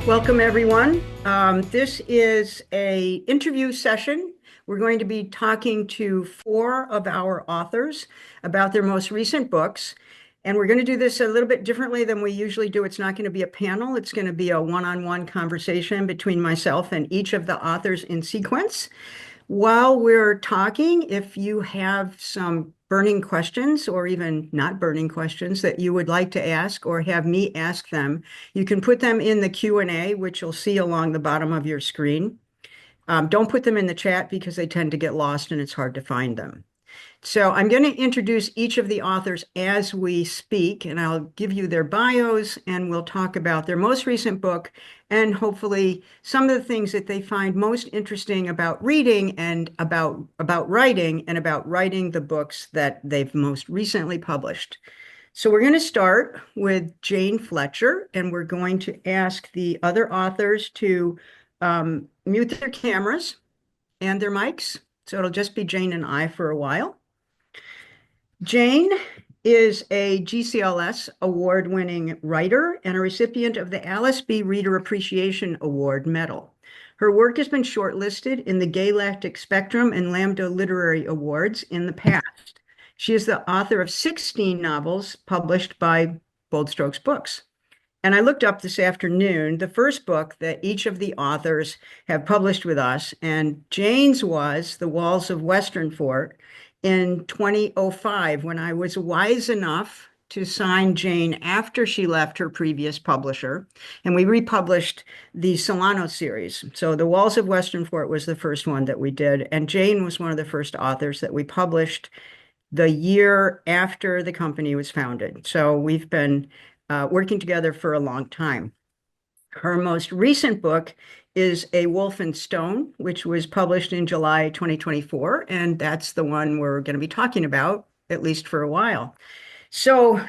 Welcome, everyone. This is a interview session. We're going to be talking to four of our authors about their most recent books. And we're going to do this a little bit differently than we usually do. It's not going to be a panel. It's going to be a one-on-one conversation between myself and each of the authors in sequence. While we're talking, if you have some burning questions or even not burning questions that you would like to ask or have me ask them, you can put them in the Q&A, which you'll see along the bottom of your screen. Don't put them in the chat because they tend to get lost and it's hard to find them. So I'm going to introduce each of the authors as we speak, and I'll give you their bios, and we'll talk about their most recent book and hopefully some of the things that they find most interesting about reading and about writing and about writing the books that they've most recently published. So we're going to start with Jane Fletcher, and we're going to ask the other authors to mute their cameras and their mics. So it'll just be Jane and I for a while. Jane is a GCLS award-winning writer and a recipient of the Alice B. Reader Appreciation Award Medal. Her work has been shortlisted in the Galactic Spectrum and Lambda Literary Awards in the past. She is the author of 16 novels published by Bold Strokes Books. And I looked up this afternoon the first book that each of the authors have published with us, and Jane's was The Walls of Westernfort in 2005, when I was wise enough to sign Jane after she left her previous publisher, and we republished the Solano series. So The Walls of Westernfort was the first one that we did, and Jane was one of the first authors that we published the year after the company was founded. So we've been working together for a long time. Her most recent book is A Wolf and Stone, which was published in July 2024, and that's the one we're going to be talking about, at least for a while. So,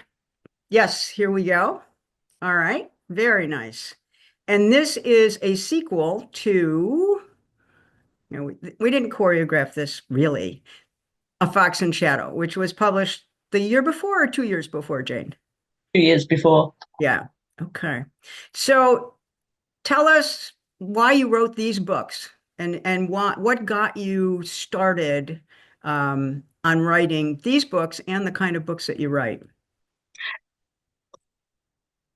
yes, here we go. All right, very nice. And this is a sequel to, we didn't choreograph this really, A Fox and Shadow, which was published the year before or 2 years before, Jane? 2 years before. Yeah. Okay. So tell us why you wrote these books and what got you started on writing these books and the kind of books that you write.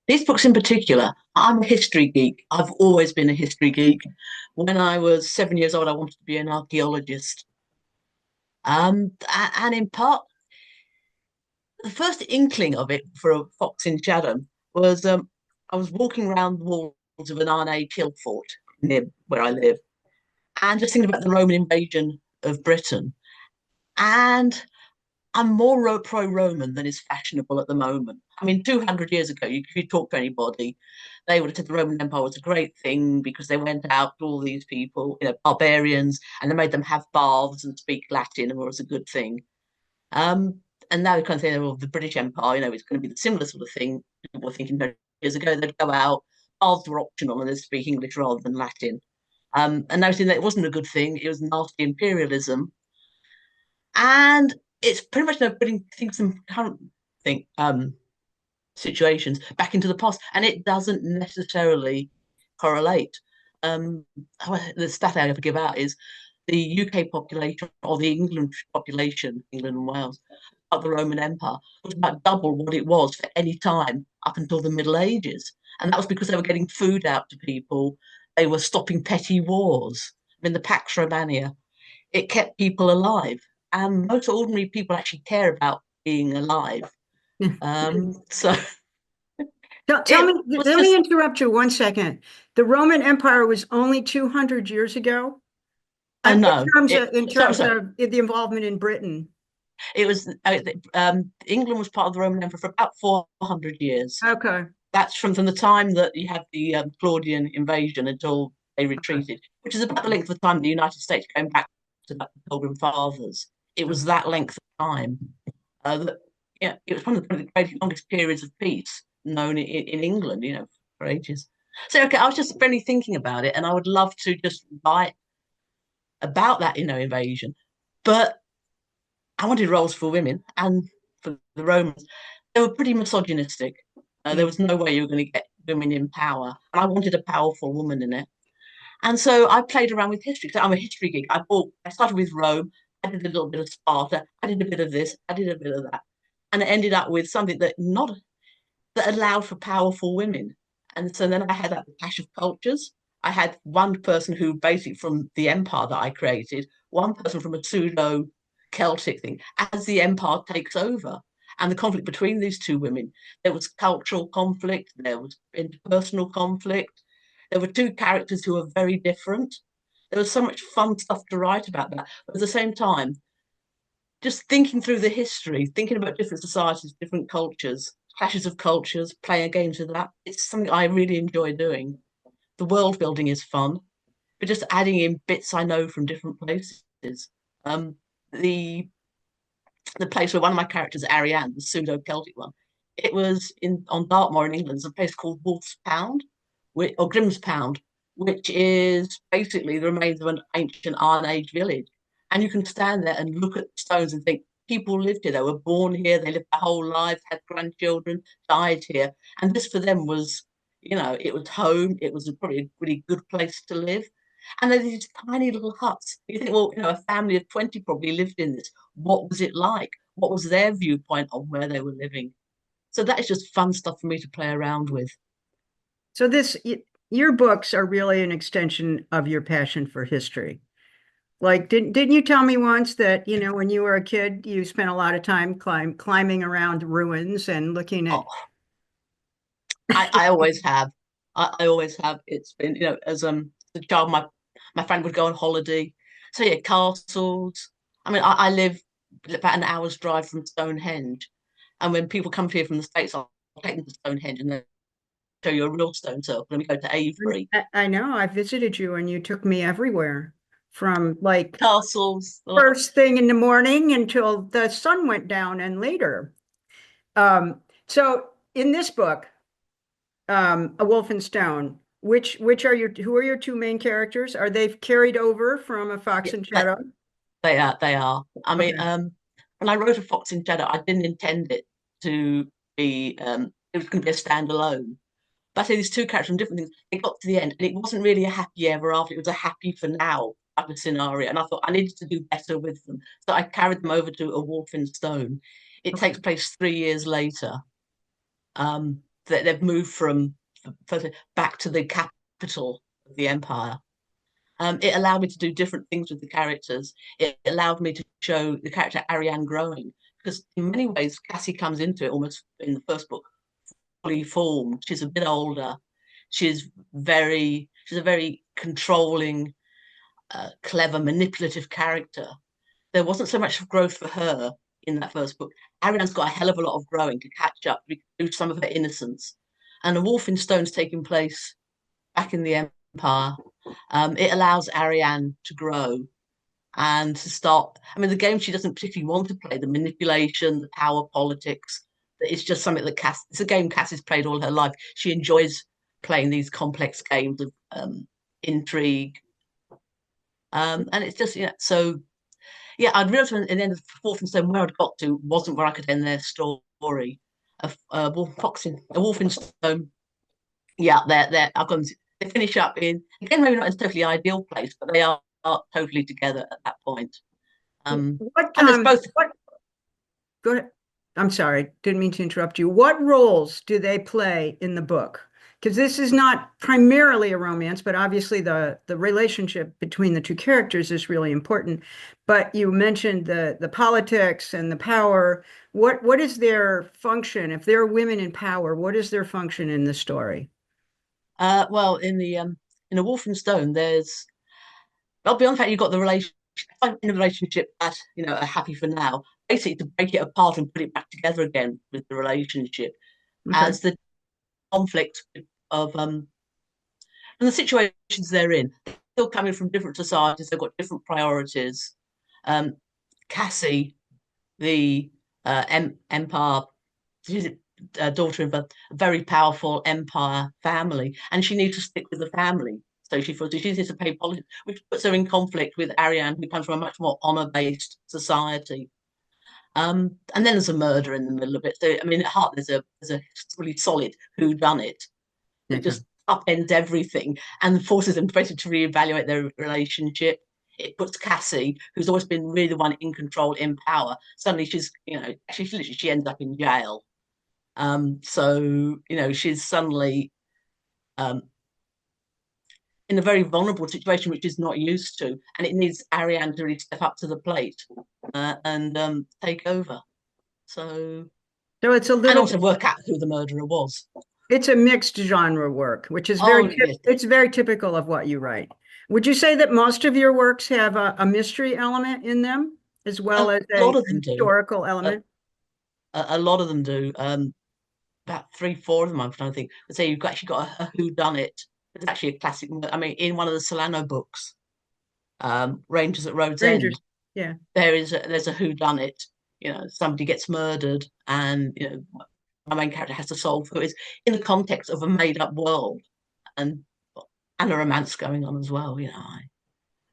These books in particular, I'm a history geek. I've always been a history geek. When I was 7 years old, I wanted to be an archaeologist. And in part, the first inkling of it for A Fox in Shadow was I was walking around the walls of an RNA kill fort near where I live, and just thinking about the Roman invasion of Britain. And I'm more pro-Roman than is fashionable at the moment. I mean, 200 years ago, if you talk to anybody, they would have said the Roman Empire was a great thing because they went out to all these people, barbarians, and they made them have baths and speak Latin, and it was a good thing. And now we kind of say, well, the British Empire, it's going to be the similar sort of thing. People were thinking 20 years ago, they'd go out, baths were optional, and they'd speak English rather than Latin. And noticing that it wasn't a good thing, it was nasty imperialism. And it's pretty much putting things in current situations back into the past, and it doesn't necessarily correlate. The stat I ever give out is the UK population or the England population, England and Wales, of the Roman Empire was about double what it was for any time up until the Middle Ages, and that was because they were getting food out to people. They were stopping petty wars. I mean, the Pax Romana, it kept people alive. And most ordinary people actually care about being alive. So Tell me, let me interrupt you 1 second. The Roman Empire was only 200 years ago. I know. In terms of the involvement in Britain. It was England was part of the Roman Empire for about 400 years. Okay. That's from the time that you had the Claudian invasion until they retreated, which is about the length of time the United States came back to the Pilgrim Fathers. It was that length of time. It was one of the longest periods of peace known in England, for ages. So, okay, I was just really thinking about it, and I would love to just write about that, invasion. But I wanted roles for women, and for the Romans, they were pretty misogynistic. There was no way you were going to get women in power, and I wanted a powerful woman in it. And so I played around with history. So I'm a history geek. I started with Rome. I did a little bit of Sparta. I did a bit of this. I did a bit of that, and it ended up with something that allowed for powerful women. And so then I had that clash of cultures. I had one person who basically from the empire that I created, one person from a pseudo Celtic thing, as the empire takes over. And the conflict between these two women, there was cultural conflict, there was interpersonal conflict. There were two characters who were very different. There was so much fun stuff to write about that. But at the same time, just thinking through the history, thinking about different societies, different cultures, clashes of cultures, playing games with that. It's something I really enjoy doing. The world building is fun, but just adding in bits I know from different places. Um, the the place where one of my characters, Ariane, the pseudo Celtic one, it was in on Dartmoor in England. There's a place called Wolf's Pound, or Grimm's Pound, which is basically the remains of an ancient Iron Age village. And you can stand there and look at the stones and think people lived here. They were born here. They lived their whole lives, had grandchildren, died here, and this for them was, it was home. It was probably a really good place to live. And then these tiny little huts. You think, well, a family of 20 probably lived in this. What was it like? What was their viewpoint on where they were living? So that is just fun stuff for me to play around with. So your books are really an extension of your passion for history. Like, didn't you tell me once that, when you were a kid, you spent a lot of time climbing around ruins and looking at. Oh, I always have. I always have. It's been, as a child, my friend would go on holiday. So yeah, castles. I mean, I live about an hour's drive from Stonehenge. And when people come here from the States, I'll take them to Stonehenge and then show you a real stone circle. And we go to Avebury. I know I visited you and you took me everywhere from like Castles. first thing in the morning until the sun went down and later. So in this book, A Wolf in Stone, who are your two main characters? Are they carried over from A Fox in Yeah, Shadow? they are. They are. I mean, Okay. when I wrote A Fox in Shadow, I didn't intend it to be. It was going to be a standalone. But I say these two characters from different things. It got to the end, and it wasn't really a happy ever after. It was a happy for now type of scenario, and I thought I needed to do better with them. So I carried them over to A Wolf in Stone. It takes Okay. place 3 years later. They've moved from back to the capital of the empire. It allowed me to do different things with the characters. It allowed me to show the character Ariane growing because in many ways Cassie comes into it almost in the first book fully formed. She's a bit older. She's a very controlling, clever, manipulative character. There wasn't so much growth for her in that first book. Ariane's got a hell of a lot of growing to catch up to some of her innocence. And A Wolf in Stone's taking place back in the Empire. It allows Ariane to grow and to start. I mean, the game she doesn't particularly want to play, the manipulation, the power politics, it's just something that it's a game Cass has played all her life. She enjoys playing these complex games of intrigue. And it's just, so yeah, I'd realized in the end of Fourth and Stone where I'd got to wasn't where I could end their story. A Wolf in Stone, yeah, I've gone. They finish up in again, maybe not in a totally ideal place, but they are totally together at that point. What And there's both. what go ahead. I'm sorry, didn't mean to interrupt you. What roles do they play in the book? Because this is not primarily a romance, but obviously the relationship between the two characters is really important. But you mentioned the politics and the power. What is their function? If they're women in power, what is their function in the story? Well, in A Wolf and Stone, there's well beyond the fact you've got the relationship in a relationship that are happy for now. Basically, to break it apart and put it back together again with the relationship Okay. as the conflict of and the situations they're in. Still coming from different societies, they've got different priorities. Um, Cassie, the empire, she's a daughter of a very powerful empire family, and she needs to stick with the family. So she feels she needs to pay politics, which puts her in conflict with Ariane, who comes from a much more honor-based society. And then there's a murder in the middle of it. So I mean, at heart, there's a really solid who done it. that Okay. just upends everything and forces them basically to reevaluate their relationship. It puts Cassie, who's always been really the one in control, in power. Suddenly she's, she ends up in jail. So, she's suddenly um, in a very vulnerable situation, which she's not used to. And it needs Ariane to really step up to the plate and take over. So, So it's a and little also work out who the murderer was. it's a mixed genre work, which is Oh, yes. it's very typical of what you write. Would you say that most of your works have a mystery element in them as well A as lot a of them do. historical A, element? a lot of them do. About three, four of them, I'm trying to think. Let's say you've actually got a who done it. It's actually a classic. I mean, in one of the Solano books, Rangers at Road's Rangers. End, Yeah. there's a who done it. Somebody gets murdered, and my main character has to solve who it is in the context of a made up world, and a romance going on as well.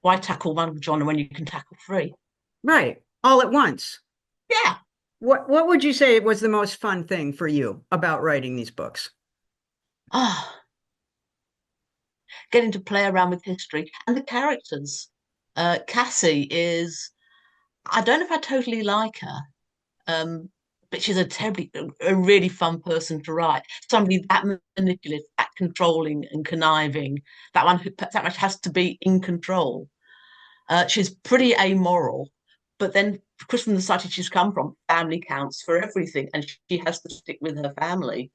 Why tackle one genre when you can tackle three? Right. All at once. Yeah. What would you say was the most fun thing for you about writing these books? Ah, getting to play around with history and the characters. Cassie is, I don't know if I totally like her, but she's a really fun person to write. Somebody that manipulative, that controlling and conniving, that one who that much has to be in control. She's pretty amoral, but then because from the society she's come from, family counts for everything, and she has to stick with her family.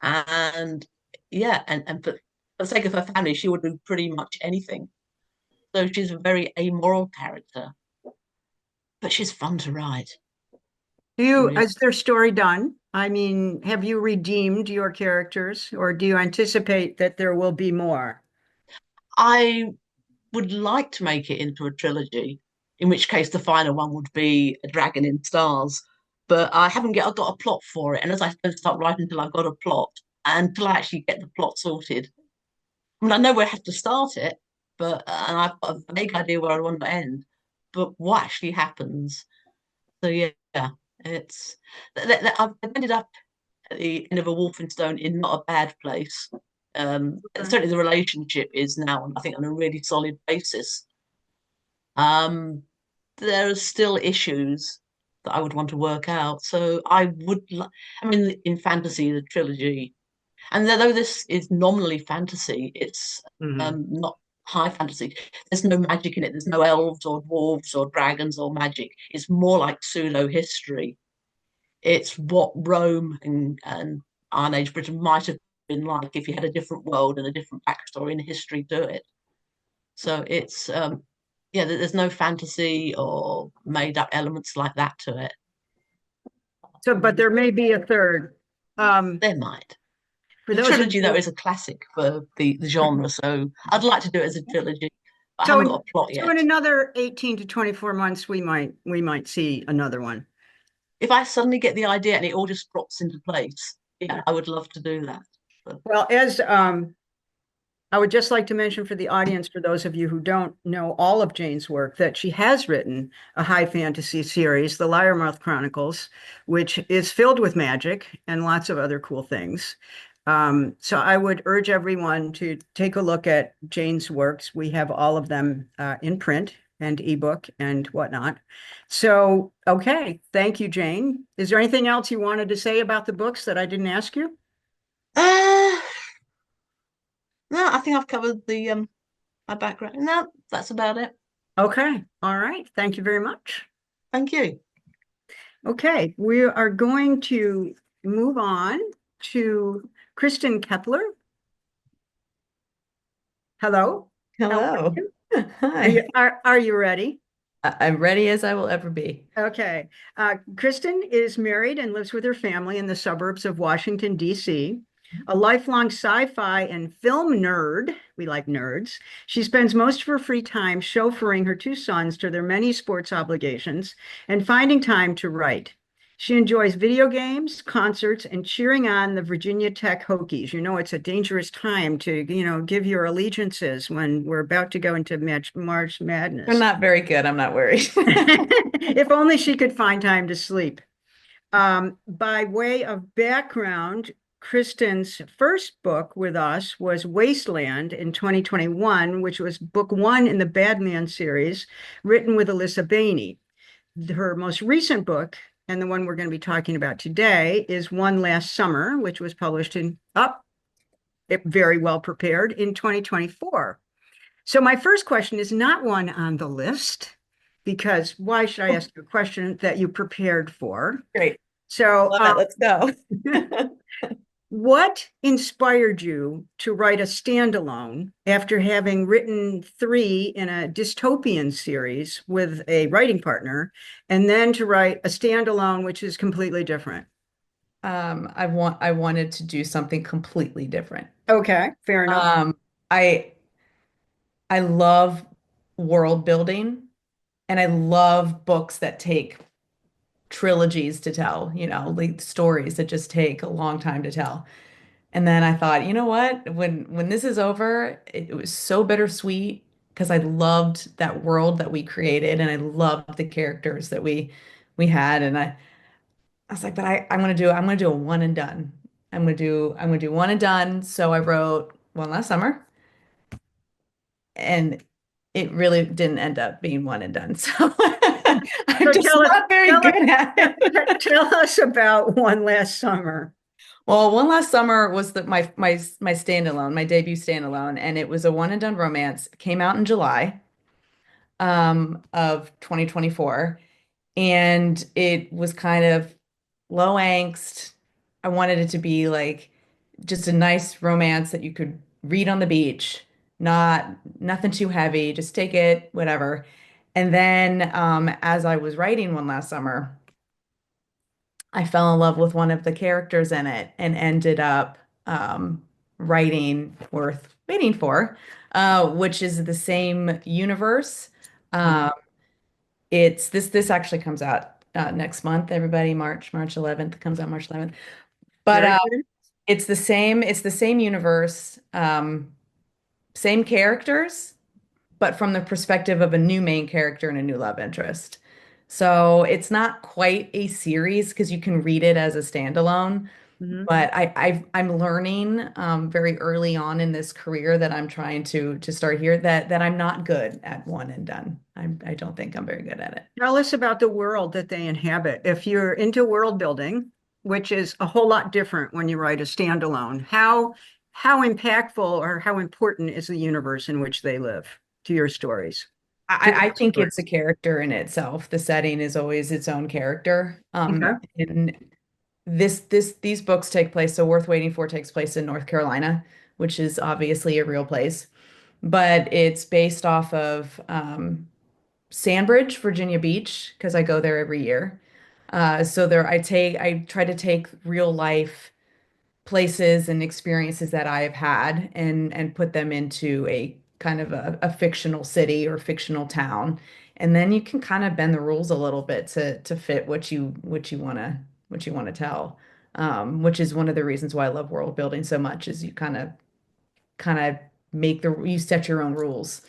And yeah, and for the sake of her family, she would do pretty much anything. So she's a very amoral character, but she's fun to write. Really. Is their story done? I mean, have you redeemed your characters, or do you anticipate that there will be more? I would like to make it into a trilogy, in which case the final one would be A Dragon in Stars. But I got a plot for it, and as I don't start writing until I've got a plot, and until I actually get the plot sorted. I mean, I know where I have to start it, but and I've got a vague idea where I want to end. But what actually happens? So yeah, it's I've ended up at the end of a Wolfenstone in not a bad place. Certainly the relationship is now, I think, on a really solid basis. Um, there are still issues that I would want to work out. So I mean, in fantasy, the trilogy, and though this is nominally fantasy, it's Mhm. not high fantasy. There's no magic in it. There's no elves or dwarves or dragons or magic. It's more like pseudo history. It's what Rome and Iron Age Britain might have been like if you had a different world and a different backstory and history to it. So it's yeah, there's no fantasy or made up elements like that to it. So, but there may be a third. Um, There might. for The those of trilogy though you, is a classic for the genre, so I'd like to do it as a trilogy, but I so haven't got a plot in yet. another 18 to 24 months, we might see another one. If I suddenly get the idea and it all just drops into place, yeah, I would love to do that. But Well, as I would just like to mention for the audience, for those of you who don't know all of Jane's work, that she has written a high fantasy series, The Lyremoth Chronicles, which is filled with magic and lots of other cool things. So I would urge everyone to take a look at Jane's works. We have all of them in print and ebook and whatnot. So, okay, thank you, Jane. Is there anything else you wanted to say about the books that I didn't ask you? uh, no, I think I've covered the my background. No, that's about it. Okay, all right. Thank you very much. Thank you. Okay, we are going to move on to Kristen Kepler. Hello, how are Hello. you? Hi. Are you ready? I'm ready as I will ever be. Okay. Kristen is married and lives with her family in the suburbs of Washington, D.C. A lifelong sci-fi and film nerd, we like nerds, she spends most of her free time chauffeuring her two sons to their many sports obligations and finding time to write. She enjoys video games, concerts, and cheering on the Virginia Tech Hokies. You know, it's a dangerous time to, give your allegiances when we're about to go into March They're Madness. not very good. I'm not worried. If only she could find time to sleep. By way of background, Kristen's first book with us was Wasteland in 2021, which was book one in the Badman series, written with Alyssa Bainey. Her most recent book, and the one we're going to be talking about today, is One Last Summer, which was published very well prepared in 2024. So my first question is not one on the list, because why should I ask you a question that you prepared for? Great. So, Love it. Let's go. what inspired you to write a standalone after having written three in a dystopian series with a writing partner, and then to write a standalone, which is completely different? I wanted to do something completely different. Okay, fair enough. I love world building and I love books that take trilogies to tell, like stories that just take a long time to tell. And then I thought, you know what? When this is over, it was so bittersweet because I loved that world that we created and I loved the characters that we had. And I was like, but I'm gonna do a one and done. I'm gonna do one and done. So I wrote One Last Summer, and it really didn't end up being one and done. So I'm So just not very good at it. tell us about One Last Summer. Well, One Last Summer was my standalone, my debut standalone, and it was a one and done romance. It came out in July of 2024, and it was kind of low angst. I wanted it to be like just a nice romance that you could read on the beach, nothing too heavy, just take it, whatever. And then as I was writing One Last Summer, I fell in love with one of the characters in it and ended up writing Worth Waiting For, which is the same universe. Um, this actually comes out next month, everybody, March 11th. It comes out March 11th. But Very good. it's the same universe, same characters, but from the perspective of a new main character and a new love interest. So it's not quite a series because you can read it as a standalone. Mhm. But I'm learning very early on in this career that I'm trying to start here that I'm not good at one and done. I don't think I'm very good at it. Tell us about the world that they inhabit. If you're into world building, which is a whole lot different when you write a standalone, how impactful or how important is the universe in which they live to your stories? To I your think story? it's a character in itself. The setting is always its own character. Okay. And these books take place, so Worth Waiting For takes place in North Carolina, which is obviously a real place, but it's based off of Sandbridge, Virginia Beach, because I go there every year. So I try to take real life places and experiences that I have had and put them into a kind of a fictional city or fictional town. And then you can kind of bend the rules a little bit to fit what you want to tell. Which is one of the reasons why I love world building so much is you kind of you set your own rules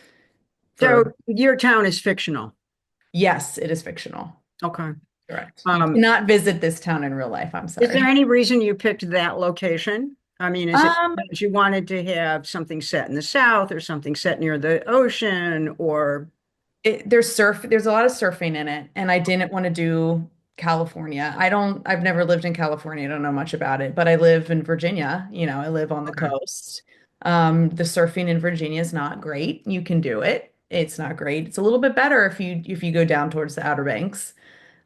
So for your town is fictional. yes, it is fictional. Okay. Correct. You Um, cannot visit this town in real life. I'm is there sorry. any reason you picked that location? I mean, is it Um, because you wanted to have something set in the South or something set near the ocean or there's a lot of surfing in it, and I didn't want to do California. I've never lived in California. I don't know much about it, but I live in Virginia. I live on the okay. coast. The surfing in Virginia is not great. You can do it. It's not great. It's a little bit better if you go down towards the Outer Banks.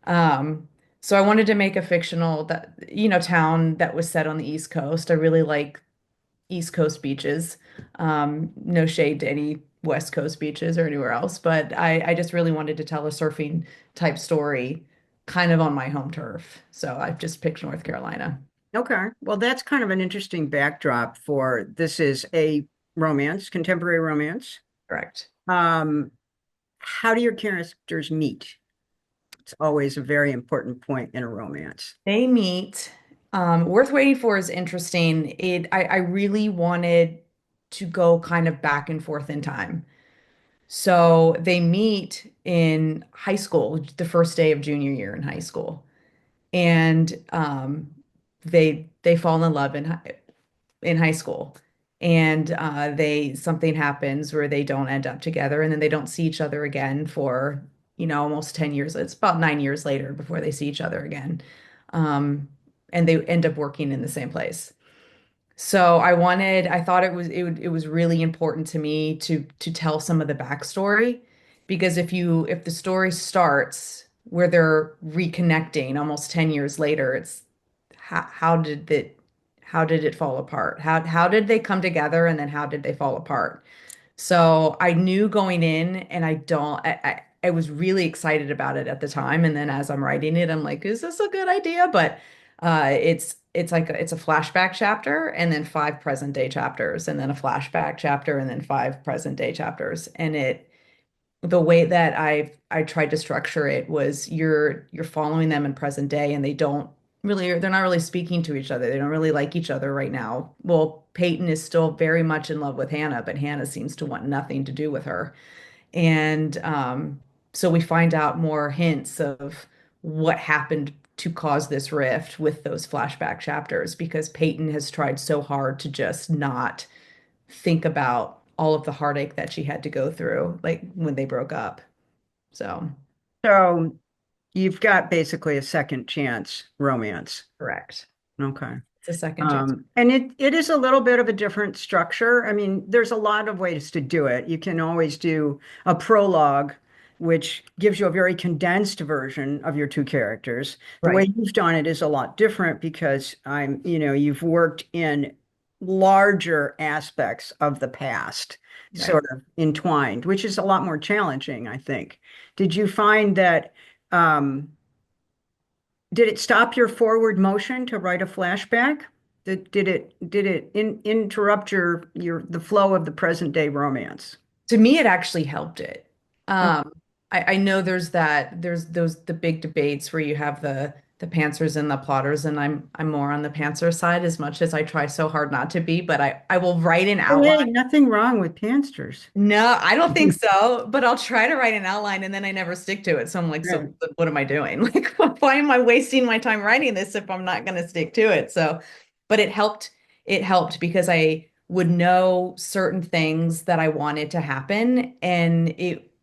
Um, so I wanted to make a fictional town that was set on the East Coast. I really like East Coast beaches. No shade to any West Coast beaches or anywhere else, but I just really wanted to tell a surfing type story kind of on my home turf. So I've just picked North Carolina. Okay. Well, that's kind of an interesting backdrop for this is a romance, contemporary romance. Correct. Um, how do your characters meet? It's always a very important point in a romance. They meet. Worth Waiting For is interesting. I really wanted to go kind of back and forth in time. So they meet in high school, the first day of junior year in high school. And they they fall in love in high school, and they something happens where they don't end up together, and then they don't see each other again for, almost 10 years. It's about 9 years later before they see each other again. Um, and they end up working in the same place. So I thought it was really important to me to tell some of the backstory, because if the story starts where they're reconnecting almost 10 years later, it's how did it fall apart? How did they come together, and then how did they fall apart? So I knew going in, and I was really excited about it at the time. And then as I'm writing it, I'm like, is this a good idea? But it's a flashback chapter, and then five present day chapters, and then a flashback chapter, and then five present day chapters. And the way that I tried to structure it was you're following them in present day, and they're not really speaking to each other. They don't really like each other right now. Well, Peyton is still very much in love with Hannah, but Hannah seems to want nothing to do with her. And so we find out more hints of what happened to cause this rift with those flashback chapters, because Peyton has tried so hard to just not think about all of the heartache that she had to go through, like when they broke up. So, So you've got basically a second chance romance. correct. Okay. It's a second chance. And it is a little bit of a different structure. I mean, there's a lot of ways to do it. You can always do a prologue, which gives you a very condensed version of your two characters. The way Right. you've done it is a lot different because you've worked in larger aspects of the past, Right. sort of entwined, which is a lot more challenging, I think. Did you find that um, did it stop your forward motion to write a flashback? Did it interrupt the flow of the present day romance? To me, it actually helped it. Oh, I know there's the big debates where you have the pantsers and the plotters, and I'm more on the pantser side, as much as I try so hard not to be, but I will write an outline. hey, nothing wrong with pansters. No, I don't think so, but I'll try to write an outline, and then I never stick to it. So I'm like, so Right. what am I doing? Like, why am I wasting my time writing this if I'm not going to stick to it? So, but it helped because I would know certain things that I wanted to happen, and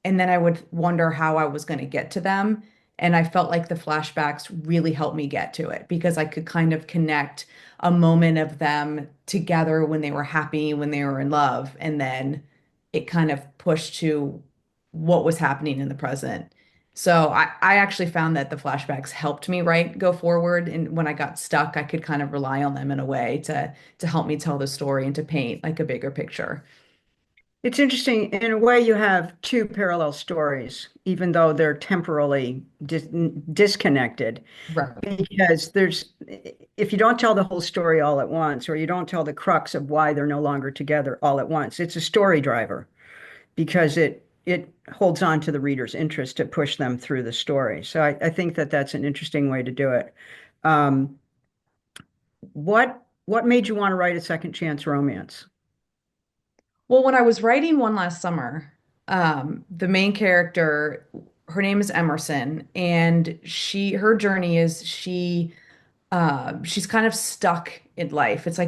then I would wonder how I was going to get to them. And I felt like the flashbacks really helped me get to it, because I could kind of connect a moment of them together when they were happy, when they were in love, and then it kind of pushed to what was happening in the present. So I actually found that the flashbacks helped me go forward. And when I got stuck, I could kind of rely on them in a way to help me tell the story and to paint like a bigger picture. It's interesting. In a way, you have two parallel stories, even though they're temporally disconnected. Right. Because if you don't tell the whole story all at once, or you don't tell the crux of why they're no longer together all at once, it's a story driver because it holds on to the reader's interest to push them through the story. So I think that that's an interesting way to do it. Um, what made you want to write a second chance romance? Well, when I was writing One Last Summer, the main character, her name is Emerson, and her journey is she's kind of stuck in life. It's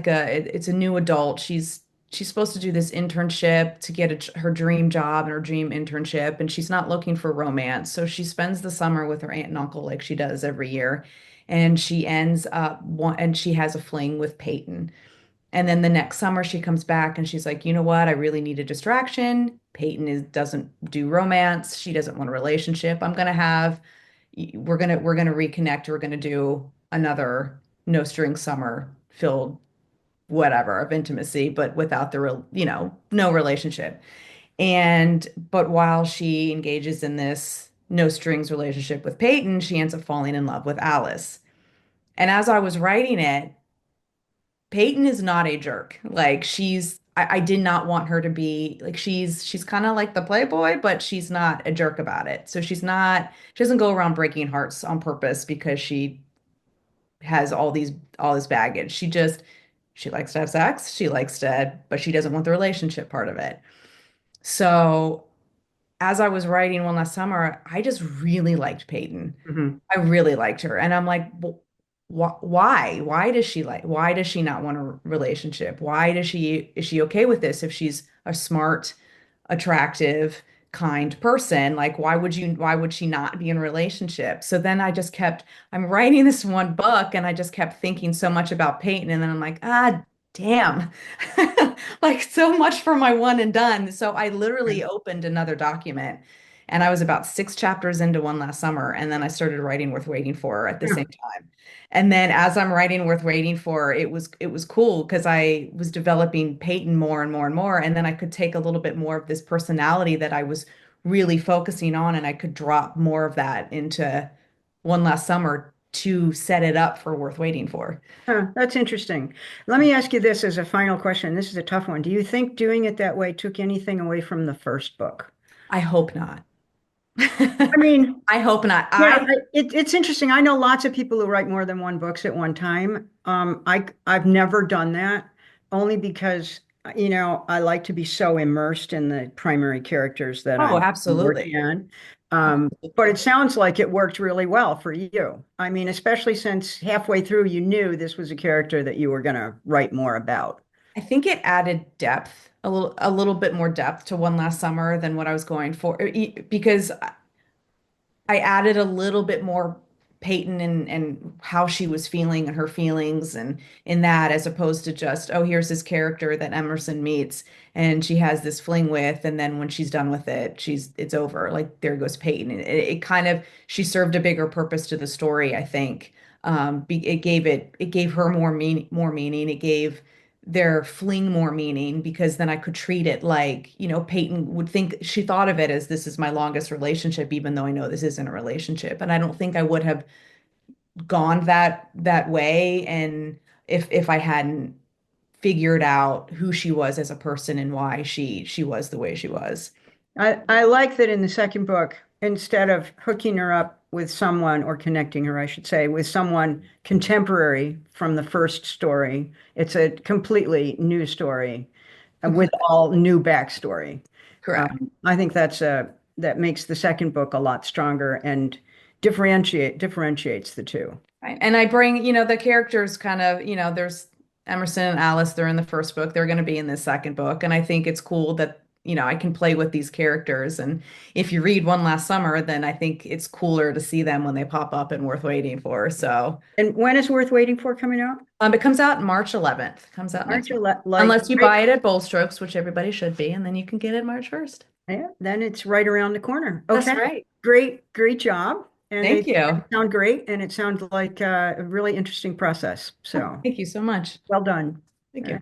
a new adult. She's supposed to do this internship to get her dream job and her dream internship, and she's not looking for romance. So she spends the summer with her aunt and uncle like she does every year, and she has a fling with Peyton. And then the next summer she comes back and she's like, you know what? I really need a distraction. Doesn't do romance. She doesn't want a relationship. We're gonna reconnect. We're gonna do another no string summer filled whatever of intimacy, but without the real, no relationship. But while she engages in this no strings relationship with Peyton, she ends up falling in love with Alice. And as I was writing it, Peyton is not a jerk. Like I did not want her to be like she's kind of like the playboy, but she's not a jerk about it. So she doesn't go around breaking hearts on purpose because she has all this baggage. She likes to have sex, but she doesn't want the relationship part of it. So as I was writing One Last Summer, I just really liked Peyton. Mhm. I really liked her. And I'm like, well, why does she why does she not want a relationship? Is she okay with this if she's a smart, attractive, kind person? Like, why would she not be in a relationship? So then I'm writing this one book and I just kept thinking so much about Peyton. And then I'm like, ah, damn, like so much for my one and done. So I literally opened another document and I was about 6 chapters into One Last Summer. And then I started writing Worth Waiting For at the Yeah. same time. And then as I'm writing Worth Waiting For, it was cool because I was developing Peyton more and more and more. And then I could take a little bit more of this personality that I was really focusing on, and I could drop more of that into One Last Summer to set it up for Worth Waiting For. Huh, that's interesting. Let me ask you this as a final question. This is a tough one. Do you think doing it that way took anything away from the first book? I hope not. I mean, I hope not. yeah, it's interesting. I know lots of people who write more than one books at one time. I've never done that only because, I like to be so immersed in the primary characters that Oh, I'm working absolutely. on. But it sounds like it worked really well for you. I mean, especially since halfway through you knew this was a character that you were going to write more about. I think it added depth, a little bit more depth to One Last Summer than what I was going for, because I added a little bit more Peyton and how she was feeling and her feelings and in that, as opposed to just, oh, here's this character that Emerson meets and she has this fling with, and then when she's done with it, it's over. Like there goes Peyton. It kind of she served a bigger purpose to the story, I think. It gave her more meaning. It gave their fling more meaning because then I could treat it like, Peyton would think she thought of it as this is my longest relationship, even though I know this isn't a relationship. And I don't think I would have gone that way and if I hadn't figured out who she was as a person and why she was the way she was. I like that in the second book, instead of hooking her up with someone or connecting her, I should say, with someone contemporary from the first story, it's a completely new story with all new backstory. Correct. I think that makes the second book a lot stronger and differentiates the two. Right. And I bring, the characters kind of, there's Emerson and Alice, they're in the first book, they're going to be in the second book. And I think it's cool that, I can play with these characters. And if you read One Last Summer, then I think it's cooler to see them when they pop up and Worth Waiting For. So, And when is Worth Waiting For coming out? it comes out March 11th, comes out Aren't next you month. like Unless you buy it at Bold Strokes, which everybody should be, and then you can get it March 1st. yeah, then it's right around the corner. That's Okay. right. Great job. And Thank they you. sound great, and it sounds like a really interesting process. So Thank you so much. well done. Thank you.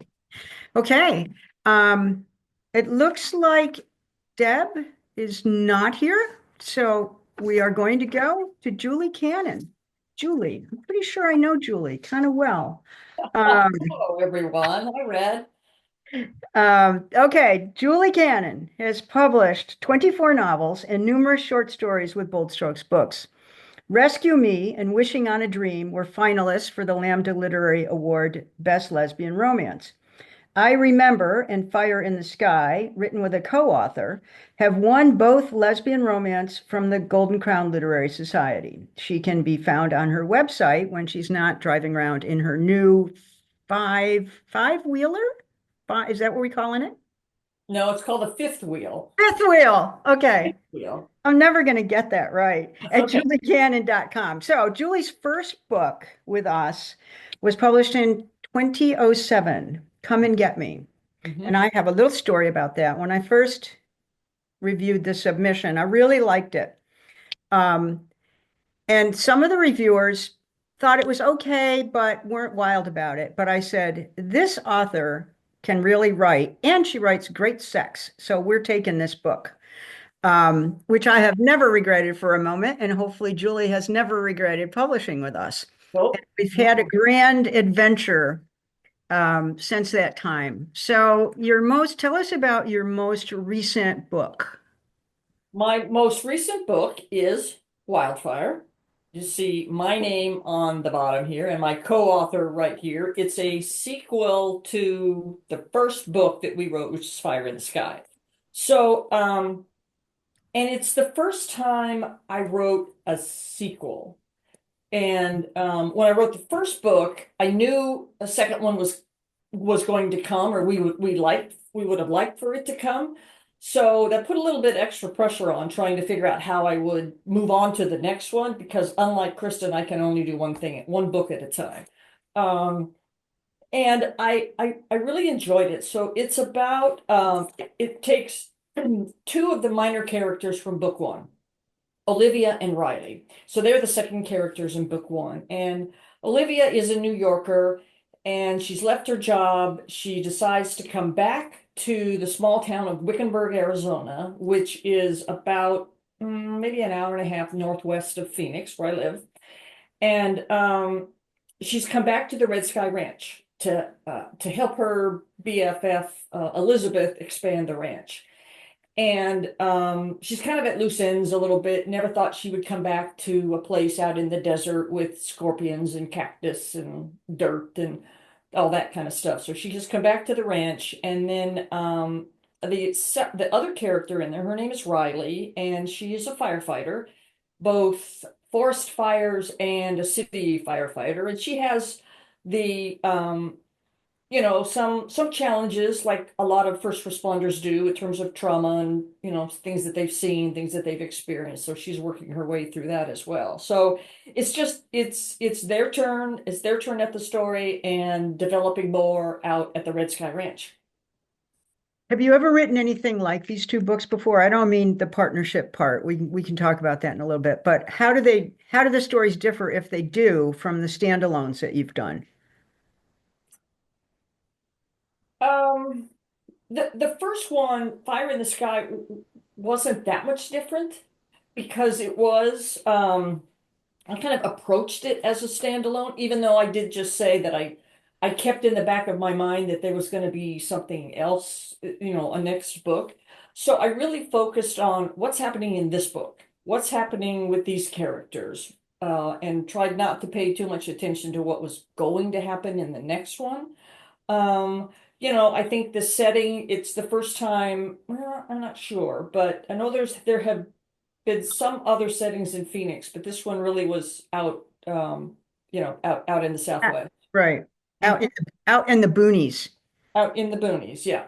Okay. Um, it looks like Deb is not here, so we are going to go to Julie Cannon. Julie, I'm pretty sure I know Julie kind of well. Um, Hello, everyone. Hi, Red. okay, Julie Cannon has published 24 novels and numerous short stories with Bold Strokes Books. Rescue Me and Wishing on a Dream were finalists for the Lambda Literary Award Best Lesbian Romance. I Remember and Fire in the Sky, written with a co-author, have won both lesbian romance from the Golden Crown Literary Society. She can be found on her website when she's not driving around in her new five-wheeler? Is that what we're calling it? No, it's called the fifth wheel. Fifth wheel. Okay. Wheel. I'm never going to get that right. At Okay. juliecannon.com. So Julie's first book with us was published in 2007, Come and Get Me. Mhm. And I have a little story about that. When I first reviewed the submission, I really liked it. And some of the reviewers thought it was okay, but weren't wild about it. But I said, this author can really write, and she writes great sex. So we're taking this book, which I have never regretted for a moment. And hopefully Julie has never regretted publishing with us. Nope. We've had a grand adventure since that time. So tell us about your most recent book. My most recent book is Wildfire. You see my name on the bottom here and my co-author right here. It's a sequel to the first book that we wrote, which is Fire in the Sky. So, and it's the first time I wrote a sequel. And when I wrote the first book, I knew a second one was going to come, or we would have liked for it to come. So that put a little bit extra pressure on trying to figure out how I would move on to the next one, because unlike Kristen, I can only do one book at a time. And I really enjoyed it. So it's about it takes two of the minor characters from book one, Olivia and Riley. So they're the second characters in book one. And Olivia is a New Yorker, and she's left her job. She decides to come back to the small town of Wickenburg, Arizona, which is about maybe an hour and a half northwest of Phoenix, where I live. And she's come back to the Red Sky Ranch to help her BFF Elizabeth expand the ranch. And she's kind of at loose ends a little bit. Never thought she would come back to a place out in the desert with scorpions and cactus and dirt and all that kind of stuff. So she just come back to the ranch. And then the other character in there, her name is Riley, and she is a firefighter, both forest fires and a city firefighter. And she has the some challenges like a lot of first responders do in terms of trauma and, things that they've seen, things that they've experienced. So she's working her way through that as well. So it's their turn. It's their turn at the story and developing more out at the Red Sky Ranch. Have you ever written anything like these two books before? I don't mean the partnership part. We can talk about that in a little bit, but how do the stories differ, if they do, from the standalones that you've done? Um, the first one, Fire in the Sky, wasn't that much different because it was I kind of approached it as a standalone, even though I did just say that I kept in the back of my mind that there was going to be something else, a next book. So I really focused on what's happening in this book, what's happening with these characters, and tried not to pay too much attention to what was going to happen in the next one. Um, I think the setting, it's the first time, well, I'm not sure, but I know there have been some other settings in Phoenix, but this one really was out, out in the Southwest, Right. Out in the boonies. out in the boonies. Yeah.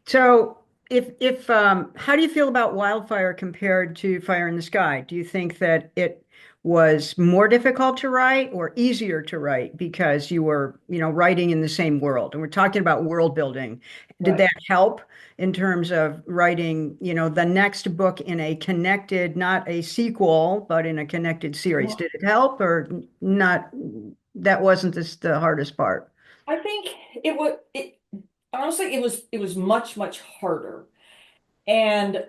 So if how do you feel about Wildfire compared to Fire in the Sky? Do you think that it was more difficult to write or easier to write because you were, writing in the same world? And we're talking about world building. Did Right. that help in terms of writing, the next book in a connected, not a sequel, but in a connected series? Did it help or not? That wasn't the hardest part. I think honestly, it was much, much harder. And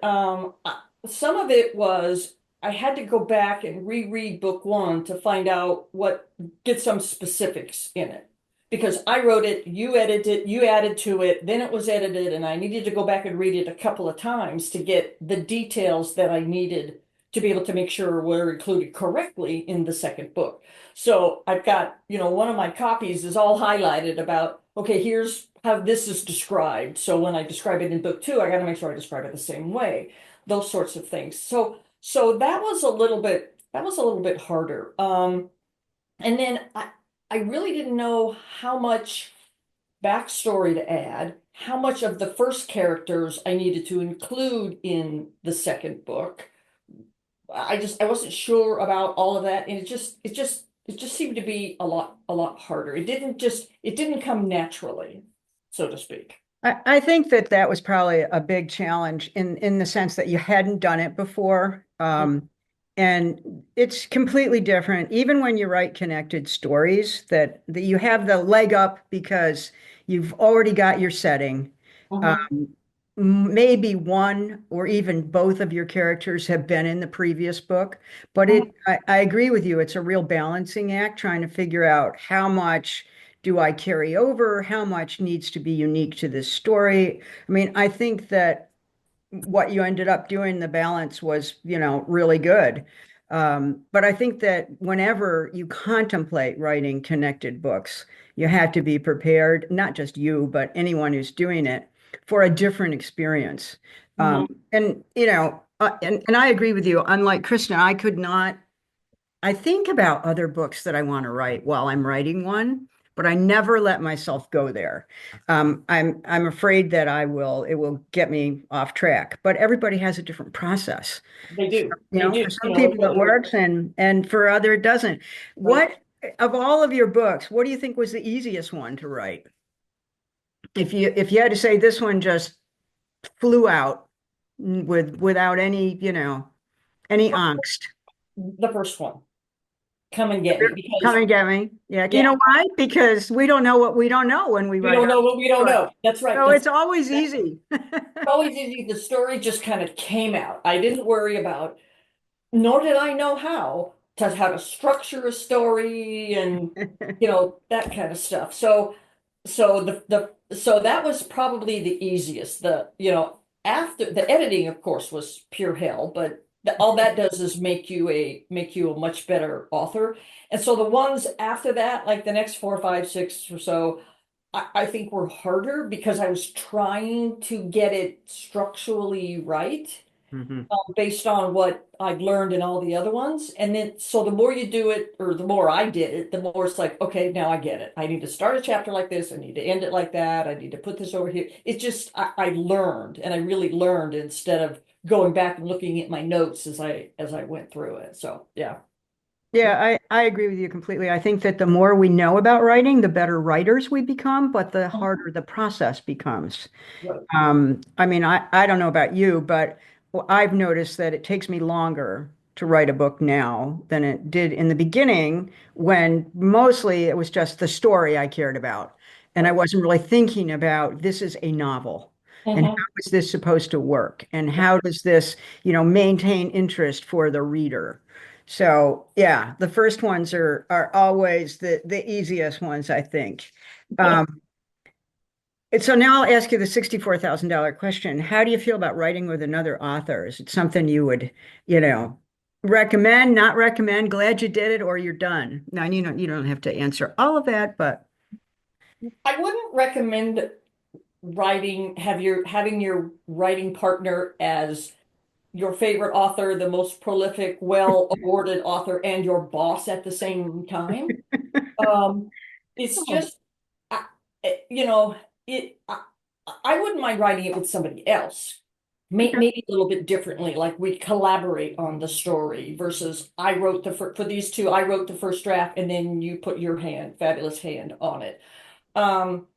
some of it was I had to go back and reread book one to find out get some specifics in it. Because I wrote it, you edited it, you added to it, then it was edited, and I needed to go back and read it a couple of times to get the details that I needed to be able to make sure were included correctly in the second book. So I've got, one of my copies is all highlighted about, okay, here's how this is described. So when I describe it in book two, I got to make sure I describe it the same way. Those sorts of things. So that was a little bit harder. And then I really didn't know how much backstory to add, how much of the first characters I needed to include in the second book. I wasn't sure about all of that, and it just seemed to be a lot harder. It didn't come naturally, so to speak. I think that was probably a big challenge in the sense that you hadn't done it before. And it's completely different, even when you write connected stories, that you have the leg up because you've already got your setting. Um, Maybe one or even both of your characters have been in the previous book, but I agree with you. It's a real balancing act trying to figure out how much do I carry over, how much needs to be unique to this story. I mean, I think that what you ended up doing, the balance was, really good. But I think that whenever you contemplate writing connected books, you have to be prepared, not just you, but anyone who's doing it, for a different experience. Mhm. And I agree with you. Unlike Kristen, I could not I think about other books that I want to write while I'm writing one, but I never let myself go there. I'm afraid that it will get me off track, but everybody has a different process. They do. You They know, do. for some people it Whether works and for other it doesn't. right. What of all of your books, what do you think was the easiest one to write? If you had to say this one just flew out without any, any angst. The first one, Come and Get Me, Come because and get me. Yeah. You yeah, know why? Because we don't know what we don't know when we we write don't our know what we don't story. know. That's right. So That's it's always easy. always easy. The story just kind of came out. I didn't worry about, nor did I know how to structure a story and that kind of stuff. So that was probably the easiest. After the editing, of course, was pure hell, but all that does is make you a much better author. And so the ones after that, like the next four, five, six or so, I think were harder because I was trying to get it structurally right, Mhm. based on what I've learned in all the other ones. And then, so the more you do it, or the more I did it, the more it's like, okay, now I get it. I need to start a chapter like this. I need to end it like that. I need to put this over here. It's just, I learned, and I really learned instead of going back and looking at my notes as I went through it. So yeah. Yeah, I agree with you completely. I think that the more we know about writing, the better writers we become, but the harder the process becomes. Right. I mean, I don't know about you, but I've noticed that it takes me longer to write a book now than it did in the beginning, when mostly it was just the story I cared about. And I Right. wasn't really thinking about this is a novel. And how Mhm. is this supposed to work? And how does this, maintain interest for the reader? So yeah, the first ones are always the easiest ones, I think. Um, and so now I'll ask you the $64,000 question. How do you feel about writing with another author? Is it something you would, you know, recommend, not recommend, glad you did it, or you're done? Now, you don't have to answer all of that, but I wouldn't recommend having your writing partner as your favorite author, the most prolific, well awarded author, and your boss at the same time. Um, it's oh, just, I, you know, it. I wouldn't mind writing it with somebody else. okay. Maybe a little bit differently, like we collaborate on the story versus I wrote for these two, I wrote the first draft and then you put your fabulous hand on it. Um,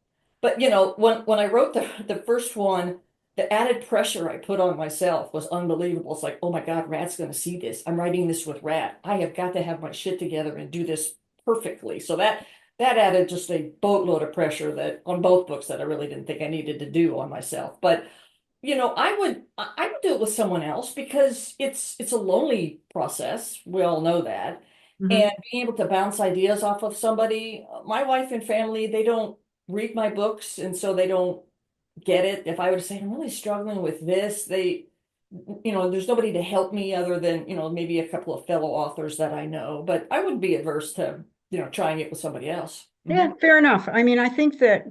but when I wrote the first one, the added pressure I put on myself was unbelievable. It's like, oh my God, Rat's going to see this. I'm writing this with Rat. I have got to have my shit together and do this perfectly. So that added just a boatload of pressure that on both books that I really didn't think I needed to do on myself. But I would do it with someone else because it's a lonely process. We all know that. Mhm. And being able to bounce ideas off of somebody, my wife and family, they don't read my books, and so they don't get it. If I were to say, I'm really struggling with this, there's nobody to help me other than, maybe a couple of fellow authors that I know, but I wouldn't be adverse to, trying it with somebody else. Yeah, fair enough. I mean, I think that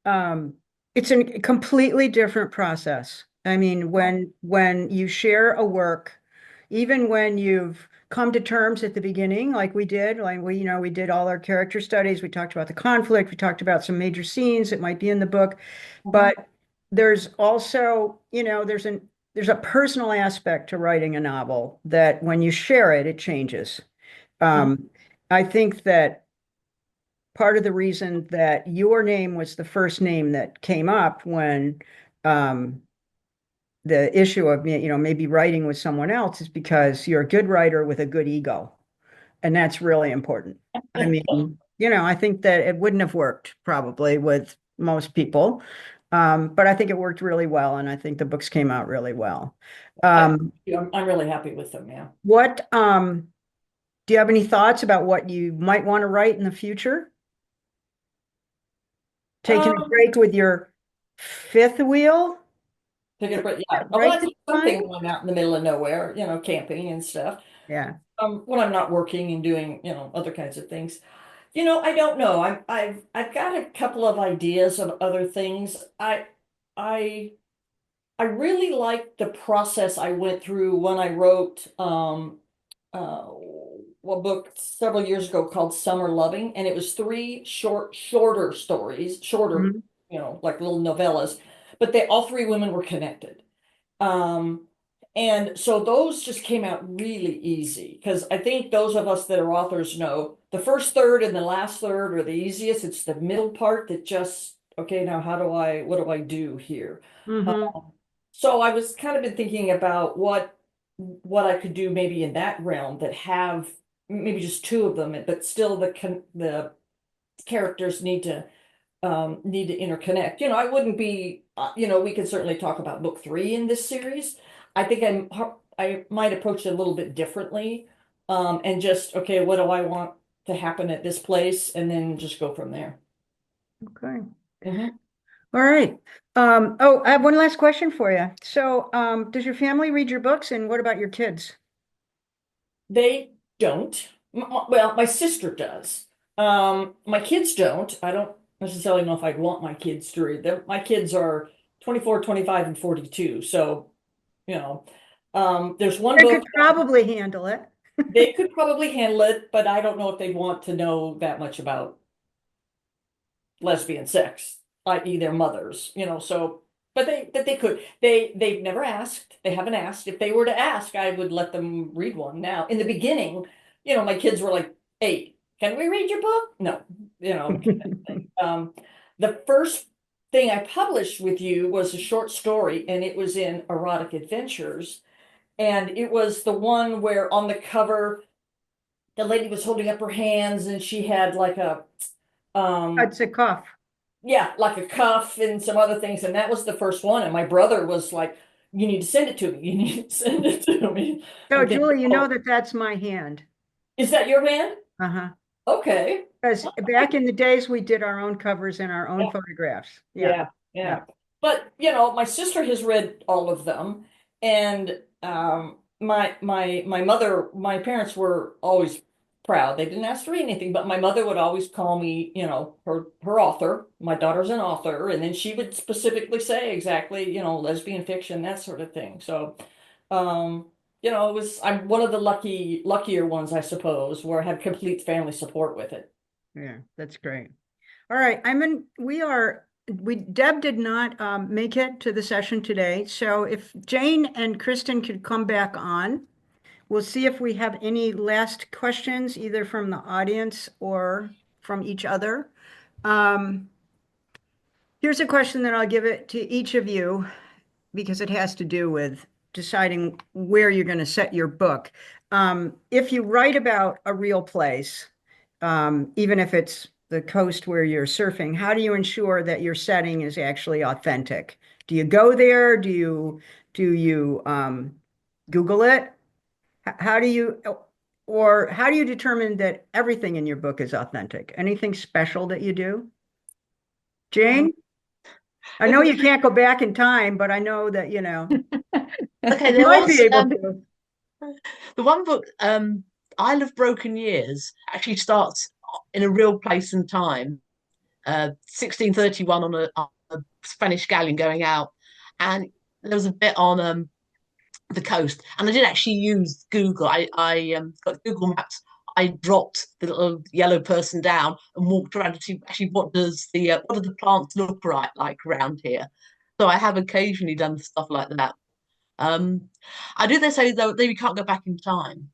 um, it's a completely different process. I mean, when you share a work, even when you've come to terms at the beginning, like we did, we did all our character studies, we talked about the conflict, we talked about some major scenes that might be in the book, Mhm. but there's also, there's a personal aspect to writing a novel that when you share it, it changes. Mhm. Um, I think that part of the reason that your name was the first name that came up when um, the issue of maybe writing with someone else is because you're a good writer with a good ego, and that's really important. I mean, I think that it wouldn't have worked probably with most people, but I think it worked really well, and I think the books came out really well. I, Um, I'm really happy with them, yeah. what do you have any thoughts about what you might want to write in the future? Taking a Um, break with your fifth wheel? Taking a Is break, that yeah. Well, right I to do define? something when I'm out in the middle of nowhere, camping and stuff. Yeah. When I'm not working and doing, other kinds of things. I don't know. I've got a couple of ideas of other things. I I really like the process I went through when I wrote uh a book several years ago called Summer Loving, and it was three shorter stories, shorter, Mhm. like little novellas, but all three women were connected. Um, and so those just came out really easy because I think those of us that are authors know the first third and the last third are the easiest. It's the middle part that just, okay, now what do I do here? Mhm. So I was kind of been thinking about what I could do maybe in that realm that have maybe just two of them, but still the characters need to interconnect. I wouldn't be, we can certainly talk about book three in this series. I think I might approach it a little bit differently, and just, okay, what do I want to happen at this place, and then just go from there. Okay. Mhm. All right. I have one last question for you. So, does your family read your books, and what about your kids? They don't. Well, my sister does. My kids don't. I don't necessarily know if I'd want my kids to read them. My kids are 24, 25, and 42. So, you know, there's one They could book probably handle it. they could probably handle it, but I don't know if they'd want to know that much about lesbian sex, i.e. their mothers, so but they could. They've never asked. They haven't asked. If they were to ask, I would let them read one. Now, in the beginning, my kids were like 8. Can we read your book? No, kind of thing. The first thing I published with you was a short story, and it was in Erotic Adventures. And it was the one where on the cover the lady was holding up her hands and she had like a It's a cough. yeah, like a cuff and some other things, and that was the first one. And my brother was like, "You need to send it to me. You need to send it to me." So, I'm thinking, Julie, you know "Oh, that that's my hand. is that your man?" Uh-huh. Okay. Because back in the days, we did our own covers and our own photographs. Yeah. Yeah, Yeah. yeah. But my sister has read all of them, and my parents were always proud. They didn't ask for anything, but my mother would always call me, her author. My daughter's an author, and then she would specifically say exactly, lesbian fiction, that sort of thing. So, I'm one of the luckier ones, I suppose, where I have complete family support with it. Yeah. That's great. All right. Deb did not make it to the session today. So if Jane and Kristen could come back on, we'll see if we have any last questions, either from the audience or from each other. Um, Here's a question that I'll give it to each of you because it has to do with deciding where you're going to set your book. If you write about a real place, even if it's the coast where you're surfing, how do you ensure that your setting is actually authentic? Do you go there? Do you Google it? How do you, or how do you determine that everything in your book is authentic? Anything special that you do? Um, Jane? I know you can't go back in time, but I know that, okay, you there might be was able to. the one book, Isle of Broken Years, actually starts in a real place and time, 1631 on a Spanish galleon going out, and there was a bit on the coast, and I did actually use Google. I got Google Maps. I dropped the little yellow person down and walked around to see actually what do the plants look like around here. So I have occasionally done stuff like that. Um, I do. They say though that you can't go back in time.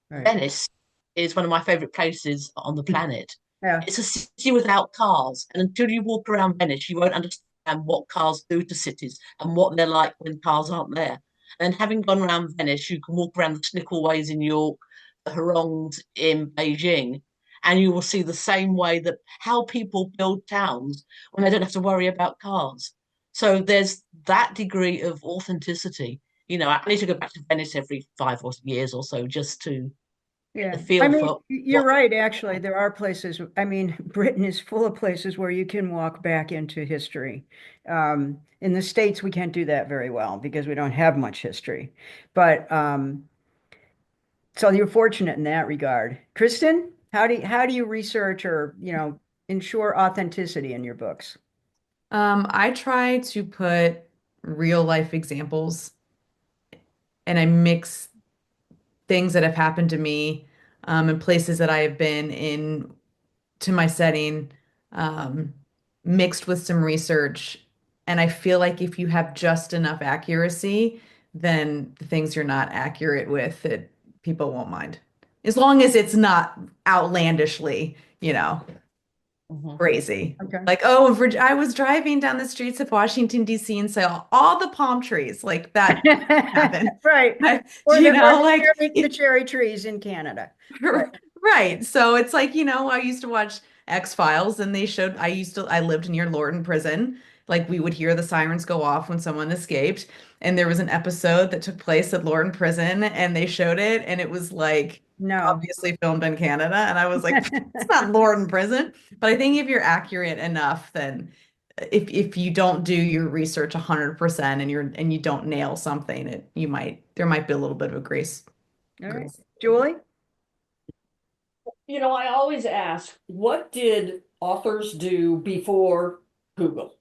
Right. Venice is one of my favorite places on the planet. Yeah. It's a city without cars, and until you walk around Venice, you won't understand what cars do to cities and what they're like when cars aren't there. And having gone around Venice, you can walk around the Snickelways in New York, the Harongs in Beijing, and you will see the same way that how people build towns when they don't have to worry about cars. So there's that degree of authenticity. I need to go back to Venice every 5 years or so just to get the Yeah. I feel mean, for you're what. right, actually. There are places, I mean, Britain is full of places where you can walk back into history. In the States, we can't do that very well because we don't have much history. But so you're fortunate in that regard. Kristen, how do you research or, ensure authenticity in your books? I try to put real life examples and I mix things that have happened to me and places that I have been in to my setting, um, mixed with some research. And I feel like if you have just enough accuracy, then the things you're not accurate with, it people won't mind. As long as it's not outlandishly, Mhm. crazy. Okay. Like, oh, I was driving down the streets of Washington, D.C. and saw all the palm trees. Like that happened. Right. But, Or like the cherry trees in Canada. Right. right. So it's like, I used to watch X-Files and I lived near Lorton Prison. Like we would hear the sirens go off when someone escaped. And there was an episode that took place at Lorton Prison and they showed it and it was like No. obviously filmed in Canada. And I was like, it's not Lorton Prison. But I think if you're accurate enough, then if you don't do your research 100% and you don't nail something, there might be a little bit of a grace. All right. Julie? I always ask, what did authors do before Google?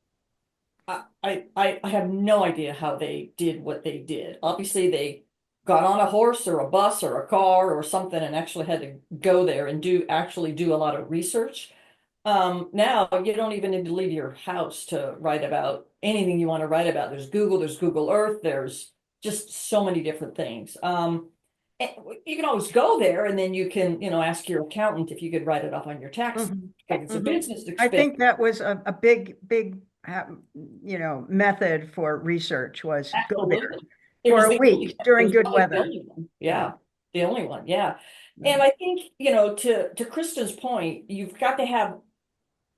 I have no idea how they did what they did. Obviously, they got on a horse or a bus or a car or something and actually had to go there and actually do a lot of research. Now you don't even need to leave your house to write about anything you want to write about. There's Google Earth, there's just so many different things. And you can always go there and then you can, ask your accountant if you could write it off on your tax. Mhm. It's a Mhm. business I expense. think that was a big, method for research was go there Absolutely. It for was a the week only- during it was good probably the weather. only one. Yeah, the only one. Yeah. Yeah. And I think, to Kristen's point, you've got to have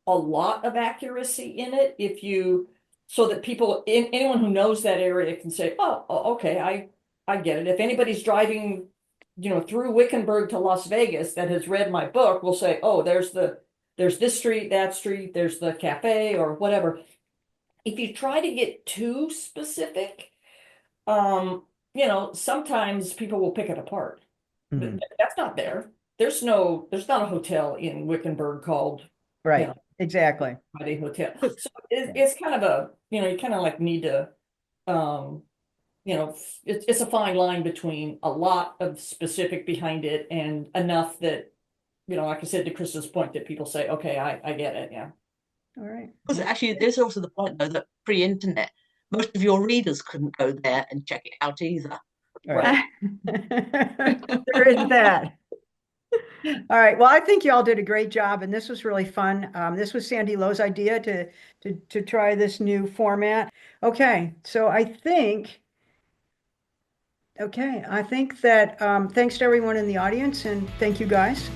a lot of accuracy in it so that anyone who knows that area can say, oh, okay, I get it. If anybody's driving, through Wickenburg to Las Vegas that has read my book will say, oh, there's this street, that street, there's the cafe or whatever. If you try to get too specific, sometimes people will pick it apart. Mhm. That's not there. There's not a hotel in Wickenburg called, Right, know, exactly. Friday Hotel. So it's kind of you kind of like need to, it's a fine line between a lot of specific behind it and enough that, like I said, to Kristen's point, that people say, okay, I get it. Yeah. All right. Because actually, there's also the point, though, that pre-internet, most of your readers couldn't go there and check it out either. All right. There is that. All right. Well, I think you all did a great job, and this was really fun. This was Sandy Lowe's idea to try this new format. Okay, so I think that thanks to everyone in the audience, and thank you guys.